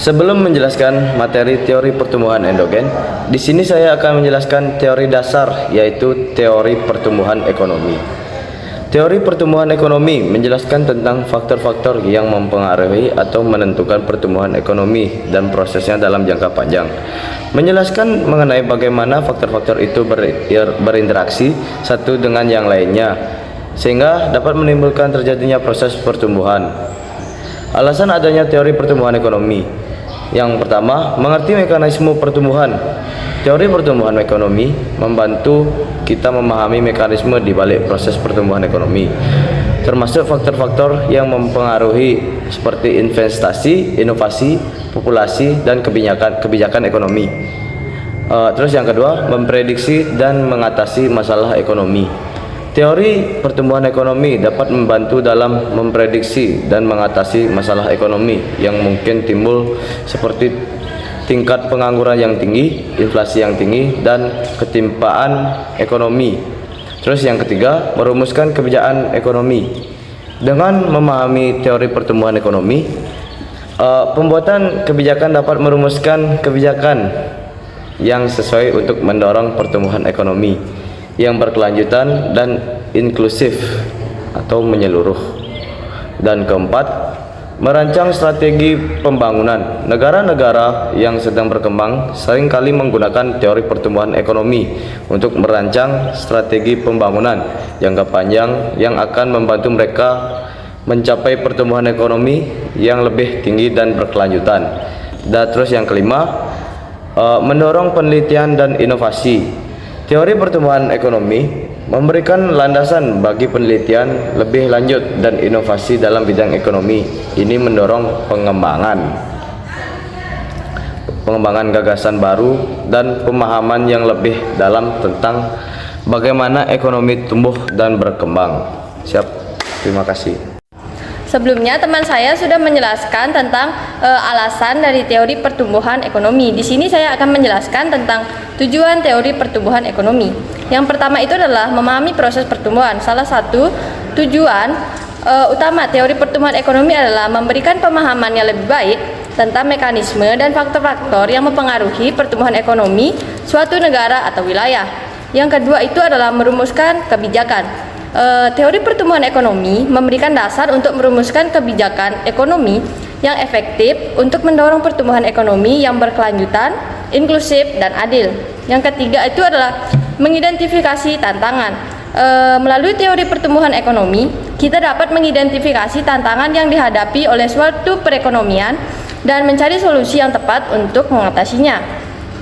Sebelum menjelaskan materi teori pertumbuhan endogen, di sini saya akan menjelaskan teori dasar, yaitu teori pertumbuhan ekonomi. Teori pertumbuhan ekonomi menjelaskan tentang faktor-faktor yang mempengaruhi atau menentukan pertumbuhan ekonomi dan prosesnya dalam jangka panjang. Menjelaskan mengenai bagaimana faktor-faktor itu berinteraksi satu dengan yang lainnya, sehingga dapat menimbulkan terjadinya proses pertumbuhan. Alasan adanya teori pertumbuhan ekonomi. Yang pertama, mengerti mekanisme pertumbuhan. Teori pertumbuhan ekonomi membantu kita memahami mekanisme di balik proses pertumbuhan ekonomi, termasuk faktor-faktor yang mempengaruhi seperti investasi, inovasi, populasi, dan kebijakan ekonomi. Terus yang kedua, memprediksi dan mengatasi masalah ekonomi. Teori pertumbuhan ekonomi dapat membantu dalam memprediksi dan mengatasi masalah ekonomi yang mungkin timbul seperti tingkat pengangguran yang tinggi, inflasi yang tinggi, dan ketimpaan ekonomi. Terus yang ketiga, merumuskan kebijakan ekonomi. Dengan memahami teori pertumbuhan ekonomi, pembuatan kebijakan dapat merumuskan kebijakan yang sesuai untuk mendorong pertumbuhan ekonomi yang berkelanjutan dan inklusif atau menyeluruh. Dan keempat, merancang strategi pembangunan. Negara-negara yang sedang berkembang seringkali menggunakan teori pertumbuhan ekonomi untuk merancang strategi pembangunan jangka panjang yang akan membantu mereka mencapai pertumbuhan ekonomi yang lebih tinggi dan berkelanjutan. Dan terus yang kelima, mendorong penelitian dan inovasi. Teori pertumbuhan ekonomi memberikan landasan bagi penelitian lebih lanjut dan inovasi dalam bidang ekonomi. Ini mendorong pengembangan gagasan baru dan pemahaman yang lebih dalam tentang bagaimana ekonomi tumbuh dan berkembang. Siap, terima kasih. Sebelumnya teman saya sudah menjelaskan tentang alasan dari teori pertumbuhan ekonomi. Di sini saya akan menjelaskan tentang tujuan teori pertumbuhan ekonomi. Yang pertama itu adalah memahami proses pertumbuhan. Salah satu tujuan utama teori pertumbuhan ekonomi adalah memberikan pemahaman yang lebih baik tentang mekanisme dan faktor-faktor yang mempengaruhi pertumbuhan ekonomi suatu negara atau wilayah. Yang kedua itu adalah merumuskan kebijakan. Teori pertumbuhan ekonomi memberikan dasar untuk merumuskan kebijakan ekonomi yang efektif untuk mendorong pertumbuhan ekonomi yang berkelanjutan, inklusif, dan adil. Yang ketiga itu adalah mengidentifikasi tantangan. Melalui teori pertumbuhan ekonomi, kita dapat mengidentifikasi tantangan yang dihadapi oleh suatu perekonomian dan mencari solusi yang tepat untuk mengatasinya.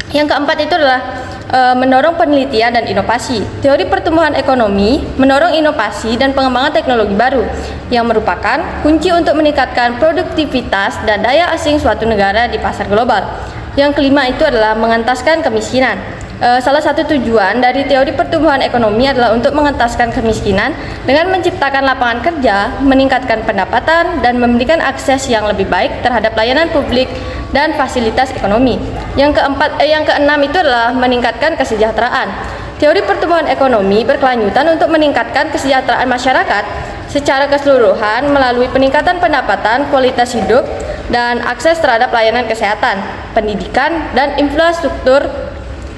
Yang keempat itu adalah mendorong penelitian dan inovasi. Teori pertumbuhan ekonomi mendorong inovasi dan pengembangan teknologi baru yang merupakan kunci untuk meningkatkan produktivitas dan daya asing suatu negara di pasar global. Yang kelima itu adalah mengentaskan kemiskinan. Salah satu tujuan dari teori pertumbuhan ekonomi adalah untuk mengentaskan kemiskinan dengan menciptakan lapangan kerja, meningkatkan pendapatan, dan memberikan akses yang lebih baik terhadap layanan publik dan fasilitas ekonomi. Yang keenam itu adalah meningkatkan kesejahteraan. Teori pertumbuhan ekonomi berkelanjutan untuk meningkatkan kesejahteraan masyarakat secara keseluruhan melalui peningkatan pendapatan, kualitas hidup, dan akses terhadap layanan kesehatan, pendidikan, dan infrastruktur.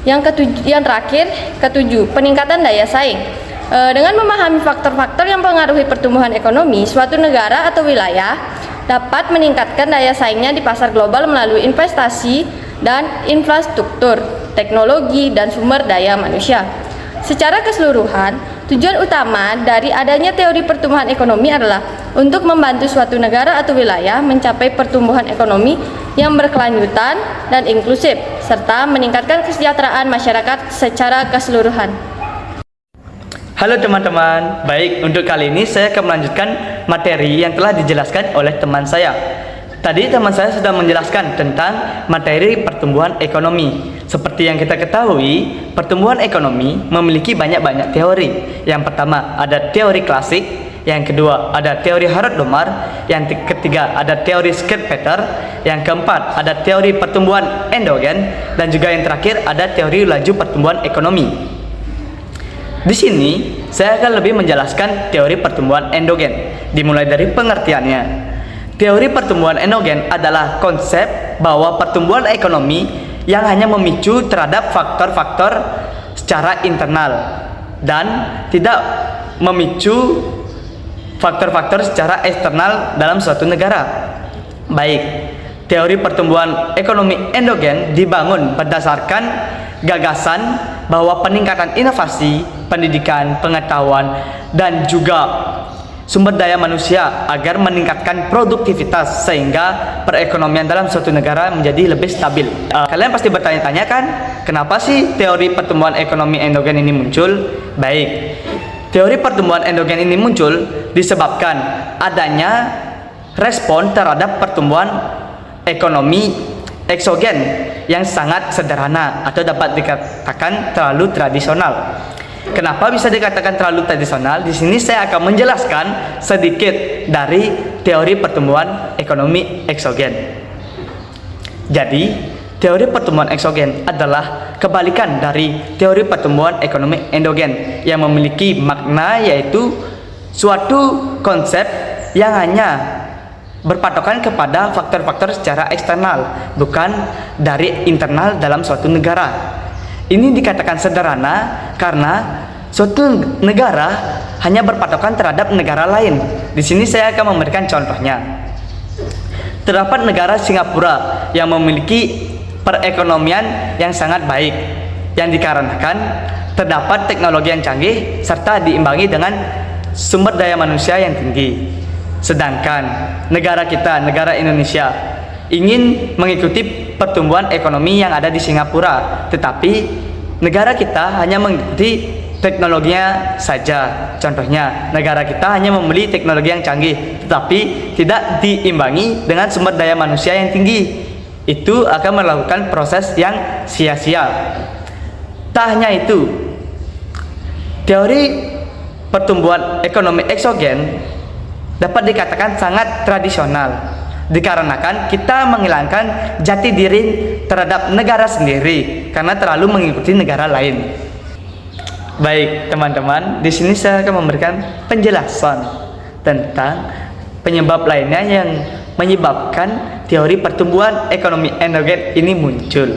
Yang terakhir, ketujuh, peningkatan daya saing. Dengan memahami faktor-faktor yang mempengaruhi pertumbuhan ekonomi, suatu negara atau wilayah dapat meningkatkan daya saingnya di pasar global melalui investasi dan infrastruktur, teknologi, dan sumber daya manusia. Secara keseluruhan, tujuan utama dari adanya teori pertumbuhan ekonomi adalah untuk membantu suatu negara atau wilayah mencapai pertumbuhan ekonomi yang berkelanjutan dan inklusif, serta meningkatkan kesejahteraan masyarakat secara keseluruhan. Halo teman-teman, baik, untuk kali ini saya akan melanjutkan materi yang telah dijelaskan oleh teman saya. Tadi teman saya sudah menjelaskan tentang materi pertumbuhan ekonomi. Seperti yang kita ketahui, pertumbuhan ekonomi memiliki banyak teori. Yang pertama ada teori klasik, yang kedua ada teori Harrod-Domar, yang ketiga ada teori Schumpeter, yang keempat ada teori pertumbuhan endogen, dan juga yang terakhir ada teori laju pertumbuhan ekonomi. Di sini saya akan lebih menjelaskan teori pertumbuhan endogen, dimulai dari pengertiannya. Teori pertumbuhan endogen adalah konsep bahwa pertumbuhan ekonomi yang hanya memicu terhadap faktor-faktor secara internal dan tidak memicu faktor-faktor secara eksternal dalam suatu negara. Baik, teori pertumbuhan ekonomi endogen dibangun berdasarkan gagasan bahwa peningkatan inovasi, pendidikan, pengetahuan, dan juga sumber daya manusia agar meningkatkan produktivitas sehingga perekonomian dalam suatu negara menjadi lebih stabil. Kalian pasti bertanya-tanya kan, kenapa sih teori pertumbuhan ekonomi endogen ini muncul? Baik, teori pertumbuhan endogen ini muncul disebabkan adanya respon terhadap pertumbuhan ekonomi eksogen yang sangat sederhana atau dapat dikatakan terlalu tradisional. Kenapa bisa dikatakan terlalu tradisional? Di sini saya akan menjelaskan sedikit dari teori pertumbuhan ekonomi eksogen. Jadi, teori pertumbuhan eksogen adalah kebalikan dari teori pertumbuhan ekonomi endogen yang memiliki makna yaitu suatu konsep yang hanya berpatokan kepada faktor-faktor secara eksternal, bukan dari internal dalam suatu negara. Ini dikatakan sederhana karena suatu negara hanya berpatokan terhadap negara lain. Di sini saya akan memberikan contohnya. Terdapat negara Singapura yang memiliki perekonomian yang sangat baik, yang dikarenakan terdapat teknologi yang canggih serta diimbangi dengan sumber daya manusia yang tinggi. Sedangkan negara kita, negara Indonesia, ingin mengikuti pertumbuhan ekonomi yang ada di Singapura, tetapi negara kita hanya mengikuti teknologinya saja. Contohnya, negara kita hanya membeli teknologi yang canggih, tetapi tidak diimbangi dengan sumber daya manusia yang tinggi. Itu akan melakukan proses yang sia-sia. Tak hanya itu, teori pertumbuhan ekonomi eksogen dapat dikatakan sangat tradisional dikarenakan kita menghilangkan jati diri terhadap negara sendiri karena terlalu mengikuti negara lain. Baik, teman-teman, di sini saya akan memberikan penjelasan tentang penyebab lainnya yang menyebabkan teori pertumbuhan ekonomi endogen ini muncul.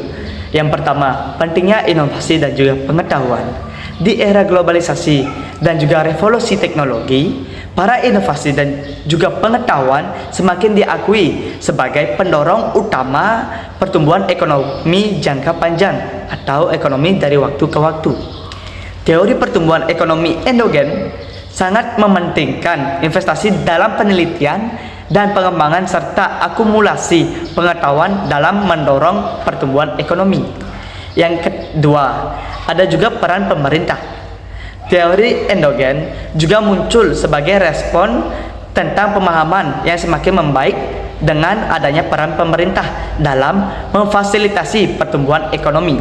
Yang pertama, pentingnya inovasi dan juga pengetahuan. Di era globalisasi dan juga revolusi teknologi, para inovasi dan juga pengetahuan semakin diakui sebagai pendorong utama pertumbuhan ekonomi jangka panjang atau ekonomi dari waktu ke waktu. Teori pertumbuhan ekonomi endogen sangat mementingkan investasi dalam penelitian dan pengembangan serta akumulasi pengetahuan dalam mendorong pertumbuhan ekonomi. Yang kedua, ada juga peran pemerintah. Teori endogen juga muncul sebagai respon tentang pemahaman yang semakin membaik dengan adanya peran pemerintah dalam memfasilitasi pertumbuhan ekonomi.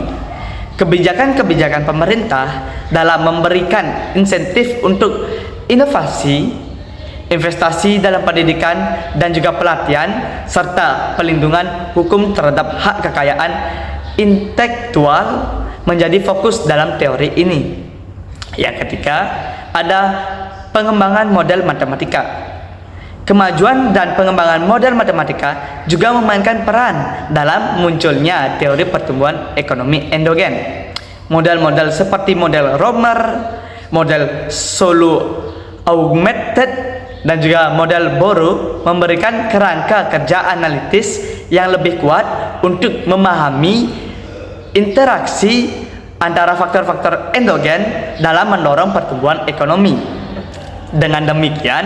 Kebijakan-kebijakan pemerintah dalam memberikan insentif untuk inovasi, investasi dalam pendidikan dan juga pelatihan, serta pelindungan hukum terhadap hak kekayaan intelektual menjadi fokus dalam teori ini. Yang ketiga, ada pengembangan model matematika. Kemajuan dan pengembangan model matematika juga memainkan peran dalam munculnya teori pertumbuhan ekonomi endogen. Model-model seperti model Romer, model Solo Augmented, dan juga model Bohr memberikan kerangka kerja analitis yang lebih kuat untuk memahami interaksi antara faktor-faktor endogen dalam mendorong pertumbuhan ekonomi. Dengan demikian,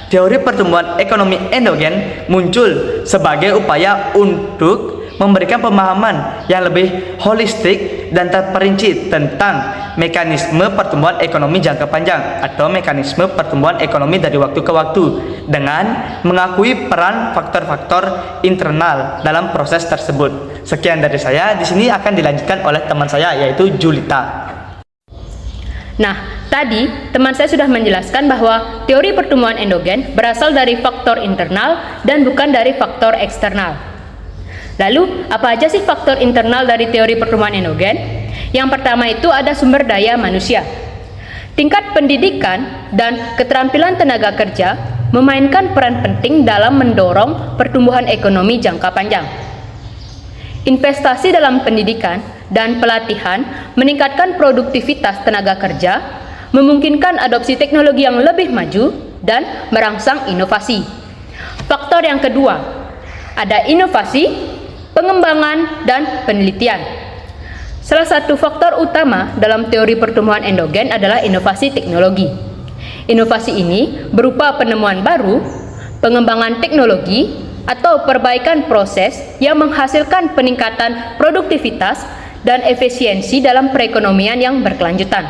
teori pertumbuhan ekonomi endogen muncul sebagai upaya untuk memberikan pemahaman yang lebih holistik dan terperinci tentang mekanisme pertumbuhan ekonomi jangka panjang atau mekanisme pertumbuhan ekonomi dari waktu ke waktu dengan mengakui peran faktor-faktor internal dalam proses tersebut. Sekian dari saya. Di sini akan dilanjutkan oleh teman saya yaitu Julita. Nah, tadi teman saya sudah menjelaskan bahwa teori pertumbuhan endogen berasal dari faktor internal dan bukan dari faktor eksternal. Lalu, apa aja sih faktor internal dari teori pertumbuhan endogen? Yang pertama itu ada sumber daya manusia. Tingkat pendidikan dan keterampilan tenaga kerja memainkan peran penting dalam mendorong pertumbuhan ekonomi jangka panjang. Investasi dalam pendidikan dan pelatihan meningkatkan produktivitas tenaga kerja, memungkinkan adopsi teknologi yang lebih maju, dan merangsang inovasi. Faktor yang kedua, ada inovasi, pengembangan, dan penelitian. Salah satu faktor utama dalam teori pertumbuhan endogen adalah inovasi teknologi. Inovasi ini berupa penemuan baru, pengembangan teknologi, atau perbaikan proses yang menghasilkan peningkatan produktivitas dan efisiensi dalam perekonomian yang berkelanjutan.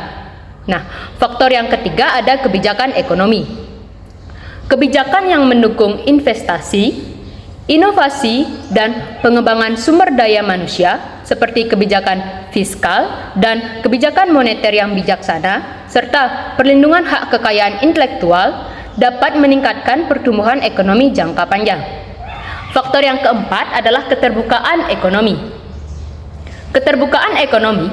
Nah, faktor yang ketiga ada kebijakan ekonomi. Kebijakan yang mendukung investasi, inovasi, dan pengembangan sumber daya manusia seperti kebijakan fiskal dan kebijakan moneter yang bijaksana serta perlindungan hak kekayaan intelektual dapat meningkatkan pertumbuhan ekonomi jangka panjang. Faktor yang keempat adalah keterbukaan ekonomi. Keterbukaan ekonomi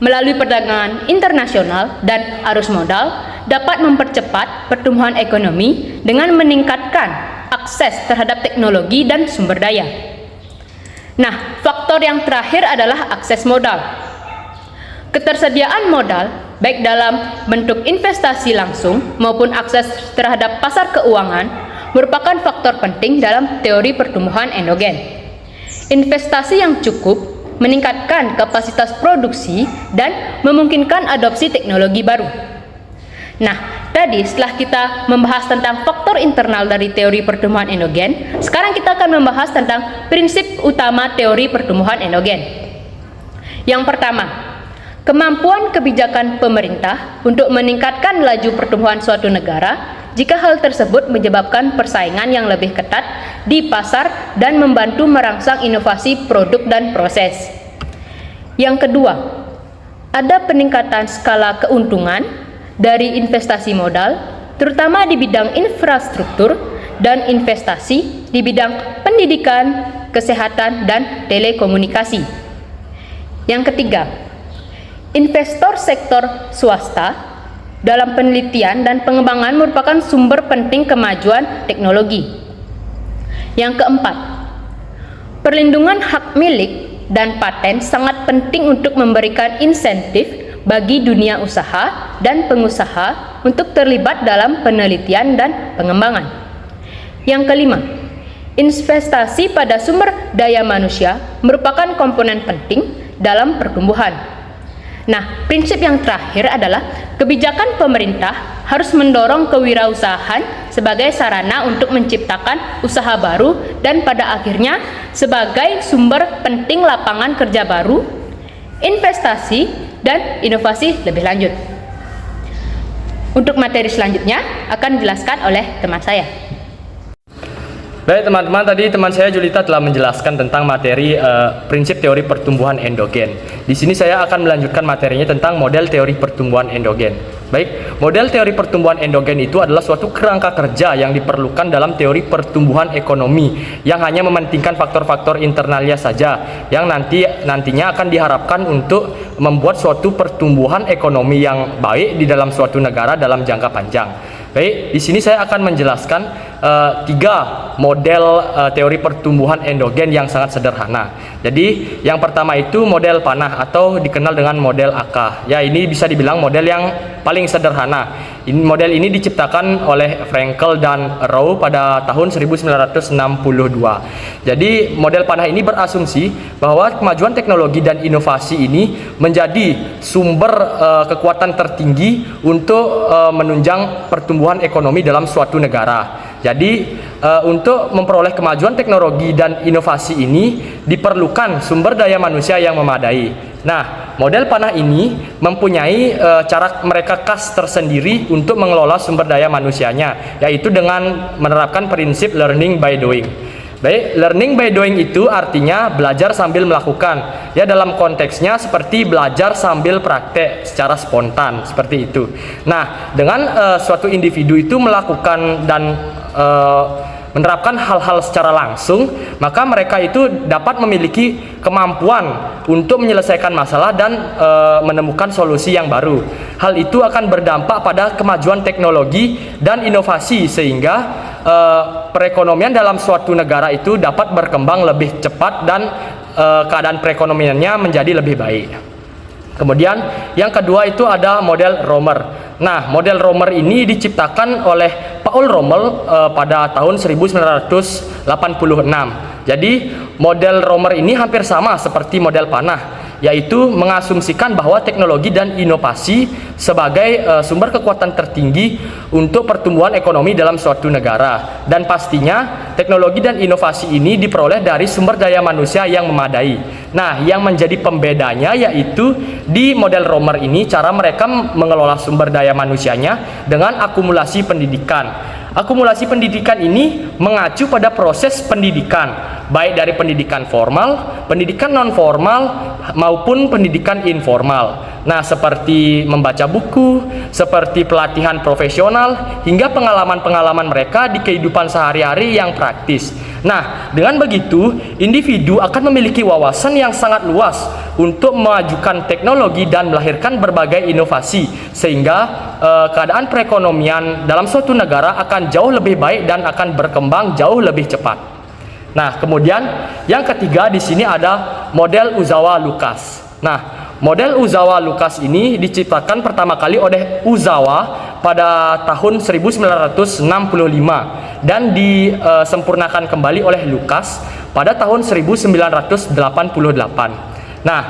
melalui perdagangan internasional dan arus modal dapat mempercepat pertumbuhan ekonomi dengan meningkatkan akses terhadap teknologi dan sumber daya. Nah, faktor yang terakhir adalah akses modal. Ketersediaan modal baik dalam bentuk investasi langsung maupun akses terhadap pasar keuangan merupakan faktor penting dalam teori pertumbuhan endogen. Investasi yang cukup meningkatkan kapasitas produksi dan memungkinkan adopsi teknologi baru. Nah, tadi setelah kita membahas tentang faktor internal dari teori pertumbuhan endogen, sekarang kita akan membahas tentang prinsip utama teori pertumbuhan endogen. Yang pertama, kemampuan kebijakan pemerintah untuk meningkatkan laju pertumbuhan suatu negara jika hal tersebut menyebabkan persaingan yang lebih ketat di pasar dan membantu merangsang inovasi produk dan proses. Yang kedua, ada peningkatan skala keuntungan dari investasi modal, terutama di bidang infrastruktur dan investasi di bidang pendidikan, kesehatan, dan telekomunikasi. Yang ketiga, investor sektor swasta dalam penelitian dan pengembangan merupakan sumber penting kemajuan teknologi. Yang keempat, perlindungan hak milik dan paten sangat penting untuk memberikan insentif bagi dunia usaha dan pengusaha untuk terlibat dalam penelitian dan pengembangan. Yang kelima, investasi pada sumber daya manusia merupakan komponen penting dalam pertumbuhan. Nah, prinsip yang terakhir adalah kebijakan pemerintah harus mendorong kewirausahaan sebagai sarana untuk menciptakan usaha baru dan pada akhirnya sebagai sumber penting lapangan kerja baru, investasi, dan inovasi lebih lanjut. Untuk materi selanjutnya akan dijelaskan oleh teman saya. Baik teman-teman, tadi teman saya Julita telah menjelaskan tentang materi prinsip teori pertumbuhan endogen. Di sini saya akan melanjutkan materinya tentang model teori pertumbuhan endogen. Baik, model teori pertumbuhan endogen itu adalah suatu kerangka kerja yang diperlukan dalam teori pertumbuhan ekonomi yang hanya mementingkan faktor-faktor internalnya saja yang nantinya akan diharapkan untuk membuat suatu pertumbuhan ekonomi yang baik di dalam suatu negara dalam jangka panjang. Baik, di sini saya akan menjelaskan tiga model teori pertumbuhan endogen yang sangat sederhana. Jadi, yang pertama itu model panah atau dikenal dengan model AK. Ya, ini bisa dibilang model yang paling sederhana. Model ini diciptakan oleh Frankel dan Rowe pada tahun 1962. Jadi, model panah ini berasumsi bahwa kemajuan teknologi dan inovasi ini menjadi sumber kekuatan tertinggi untuk menunjang pertumbuhan ekonomi dalam suatu negara. Jadi untuk memperoleh kemajuan teknologi dan inovasi ini diperlukan sumber daya manusia yang memadai. Nah, model panah ini mempunyai cara mereka khas tersendiri untuk mengelola sumber daya manusianya, yaitu dengan menerapkan prinsip learning by doing. Baik, learning by doing itu artinya belajar sambil melakukan. Ya, dalam konteksnya seperti belajar sambil praktek secara spontan, seperti itu. Nah, dengan suatu individu itu melakukan dan menerapkan hal-hal secara langsung, maka mereka itu dapat memiliki kemampuan untuk menyelesaikan masalah dan menemukan solusi yang baru. Hal itu akan berdampak pada kemajuan teknologi dan inovasi sehingga perekonomian dalam suatu negara itu dapat berkembang lebih cepat dan keadaan perekonomiannya menjadi lebih baik. Kemudian yang kedua itu ada model Romer. Nah, model Romer ini diciptakan oleh Paul Romer pada tahun 1986. Jadi, model Romer ini hampir sama seperti model panah, yaitu mengasumsikan bahwa teknologi dan inovasi sebagai sumber kekuatan tertinggi untuk pertumbuhan ekonomi dalam suatu negara. Dan pastinya teknologi dan inovasi ini diperoleh dari sumber daya manusia yang memadai. Nah, yang menjadi pembedanya yaitu di model Romer ini cara mereka mengelola sumber daya manusianya dengan akumulasi pendidikan. Akumulasi pendidikan ini mengacu pada proses pendidikan, baik dari pendidikan formal, pendidikan non formal, maupun pendidikan informal. Nah, seperti membaca buku, seperti pelatihan profesional, hingga pengalaman-pengalaman mereka di kehidupan sehari-hari yang praktis. Nah, dengan begitu, individu akan memiliki wawasan yang sangat luas untuk memajukan teknologi dan melahirkan berbagai inovasi, sehingga keadaan perekonomian dalam suatu negara akan jauh lebih baik dan akan berkembang jauh lebih cepat. Nah, kemudian yang ketiga di sini ada model Uzawa Lucas. Nah, model Uzawa Lucas ini diciptakan pertama kali oleh Uzawa pada tahun 1965 dan disempurnakan kembali oleh Lucas pada tahun 1988. Nah,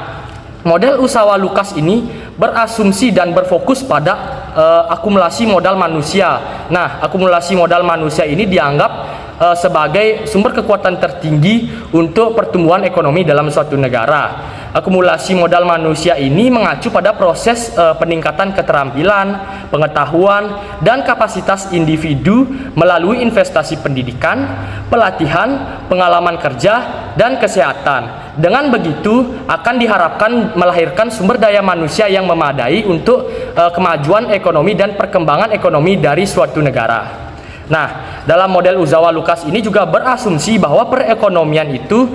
model Uzawa Lucas ini berasumsi dan berfokus pada akumulasi modal manusia. Nah, akumulasi modal manusia ini dianggap sebagai sumber kekuatan tertinggi untuk pertumbuhan ekonomi dalam suatu negara. Akumulasi modal manusia ini mengacu pada proses peningkatan keterampilan, pengetahuan, dan kapasitas individu melalui investasi pendidikan, pelatihan, pengalaman kerja, dan kesehatan. Dengan begitu akan diharapkan melahirkan sumber daya manusia yang memadai untuk kemajuan ekonomi dan perkembangan ekonomi dari suatu negara. Nah, dalam model Uzawa Lucas ini juga berasumsi bahwa perekonomian itu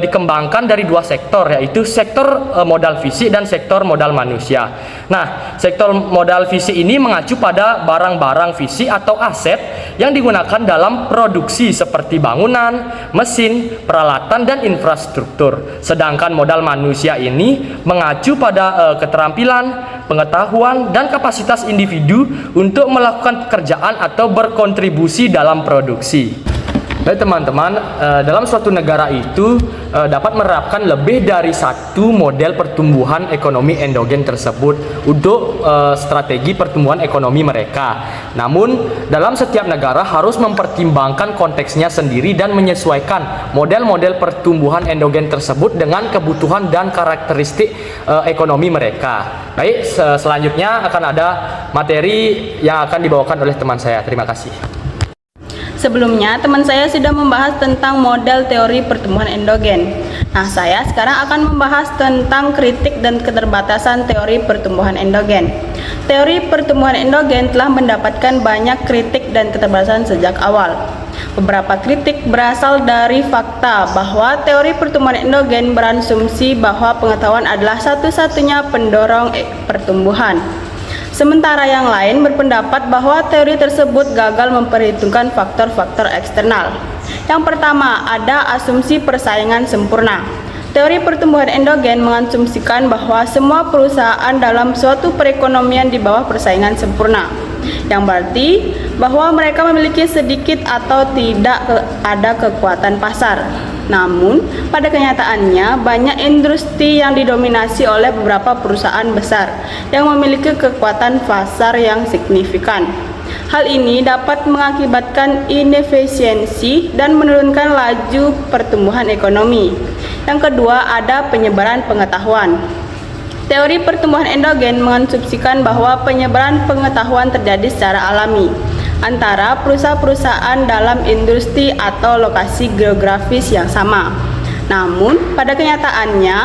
dikembangkan dari dua sektor, yaitu sektor modal fisik dan sektor modal manusia. Nah, sektor modal fisik ini mengacu pada barang-barang fisik atau aset yang digunakan dalam produksi seperti bangunan, mesin, peralatan, dan infrastruktur. Sedangkan modal manusia ini mengacu pada keterampilan, pengetahuan, dan kapasitas individu untuk melakukan pekerjaan atau berkontribusi dalam produksi. Baik teman-teman, dalam suatu negara itu dapat menerapkan lebih dari satu model pertumbuhan ekonomi endogen tersebut untuk strategi pertumbuhan ekonomi mereka. Namun, dalam setiap negara harus mempertimbangkan konteksnya sendiri dan menyesuaikan model-model pertumbuhan endogen tersebut dengan kebutuhan dan karakteristik ekonomi mereka. Baik, selanjutnya akan ada materi yang akan dibawakan oleh teman saya. Terima kasih. Sebelumnya, teman saya sudah membahas tentang model teori pertumbuhan endogen. Nah, saya sekarang akan membahas tentang kritik dan keterbatasan teori pertumbuhan endogen. Teori pertumbuhan endogen telah mendapatkan banyak kritik dan keterbatasan sejak awal. Beberapa kritik berasal dari fakta bahwa teori pertumbuhan endogen berasumsi bahwa pengetahuan adalah satu-satunya pendorong pertumbuhan. Sementara yang lain berpendapat bahwa teori tersebut gagal memperhitungkan faktor-faktor eksternal. Yang pertama, ada asumsi persaingan sempurna. Teori pertumbuhan endogen mengasumsikan bahwa semua perusahaan dalam suatu perekonomian di bawah persaingan sempurna, yang berarti bahwa mereka memiliki sedikit atau tidak ada kekuatan pasar. Namun, pada kenyataannya banyak industri yang didominasi oleh beberapa perusahaan besar yang memiliki kekuatan pasar yang signifikan. Hal ini dapat mengakibatkan inefisiensi dan menurunkan laju pertumbuhan ekonomi. Yang kedua, ada penyebaran pengetahuan. Teori pertumbuhan endogen mengasumsikan bahwa penyebaran pengetahuan terjadi secara alami antara perusahaan-perusahaan dalam industri atau lokasi geografis yang sama. Namun, pada kenyataannya,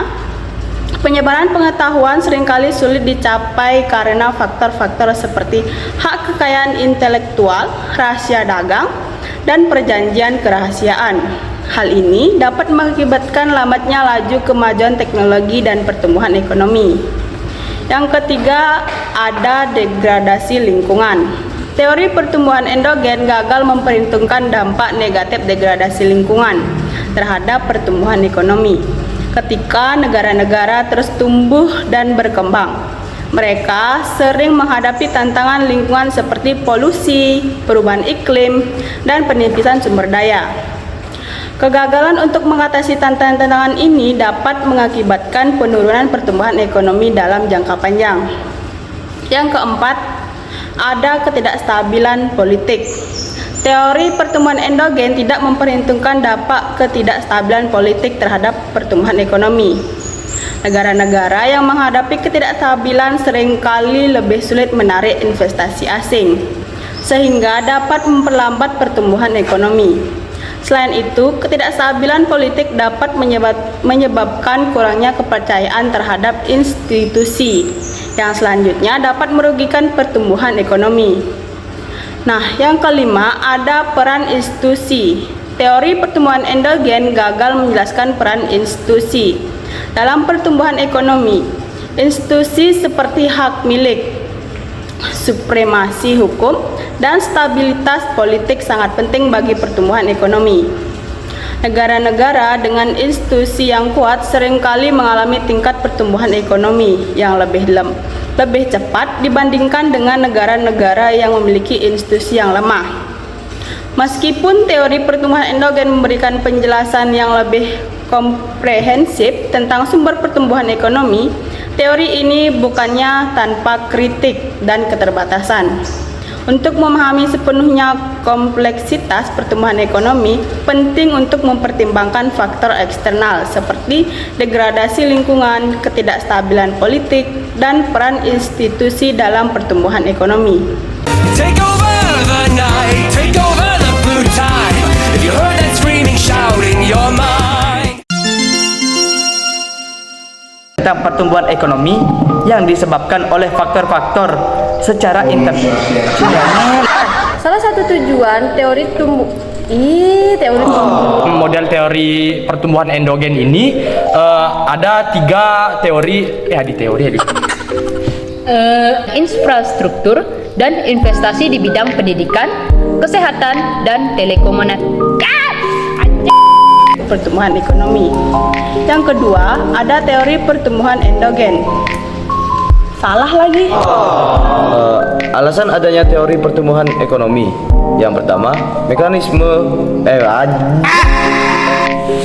penyebaran pengetahuan seringkali sulit dicapai karena faktor-faktor seperti hak kekayaan intelektual, rahasia dagang, dan perjanjian kerahasiaan. Hal ini dapat mengakibatkan lambatnya laju kemajuan teknologi dan pertumbuhan ekonomi. Yang ketiga, ada degradasi lingkungan. Teori pertumbuhan endogen gagal memperhitungkan dampak negatif degradasi lingkungan terhadap pertumbuhan ekonomi. ketika negara-negara terus tumbuh dan berkembang. Mereka sering menghadapi tantangan lingkungan seperti polusi, perubahan iklim, dan penipisan sumber daya. Kegagalan untuk mengatasi tantangan-tantangan ini dapat mengakibatkan penurunan pertumbuhan ekonomi dalam jangka panjang. Yang keempat, ada ketidakstabilan politik. Teori pertumbuhan endogen tidak memperhitungkan dampak ketidakstabilan politik terhadap pertumbuhan ekonomi. Negara-negara yang menghadapi ketidakstabilan seringkali lebih sulit menarik investasi asing, sehingga dapat memperlambat pertumbuhan ekonomi. Selain itu, ketidakstabilan politik dapat menyebabkan kurangnya kepercayaan terhadap institusi, yang selanjutnya dapat merugikan pertumbuhan ekonomi. Nah, yang kelima, ada peran institusi. Teori pertumbuhan endogen gagal menjelaskan peran institusi dalam pertumbuhan ekonomi. Institusi seperti hak milik, supremasi hukum, dan stabilitas politik sangat penting bagi pertumbuhan ekonomi. Negara-negara dengan institusi yang kuat seringkali mengalami tingkat pertumbuhan ekonomi yang lebih cepat dibandingkan dengan negara-negara yang memiliki institusi yang lemah. Meskipun teori pertumbuhan endogen memberikan penjelasan yang lebih komprehensif tentang sumber pertumbuhan ekonomi, teori ini bukannya tanpa kritik dan keterbatasan. Untuk memahami sepenuhnya kompleksitas pertumbuhan ekonomi, penting untuk mempertimbangkan faktor eksternal seperti degradasi lingkungan, ketidakstabilan politik, dan peran institusi dalam pertumbuhan ekonomi. Take over the night, take over the blue tide. If you heard that screaming, shouting, you're mine. Tentang pertumbuhan ekonomi yang disebabkan oleh faktor-faktor secara internasional. Salah satu tujuan teori Model teori pertumbuhan endogen ini ada 3 teori Infrastruktur dan investasi di bidang pendidikan, kesehatan, dan telekomunikasi. Pertumbuhan ekonomi. Yang kedua, ada teori pertumbuhan endogen. Salah lagi. Alasan adanya teori pertumbuhan ekonomi. Yang pertama, mekanisme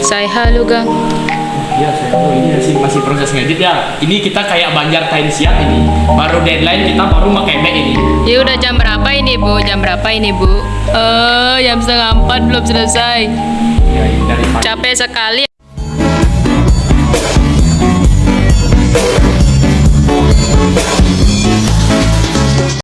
Saya halo Gang. Ya, ini masih proses ngedit ya. Ini kita kayak Banjar Time siap ini. Baru deadline kita baru pakai Mac ini. Ya udah jam berapa ini Bu? Jam 3:30 belum selesai. Ya, ini dari Capek sekali.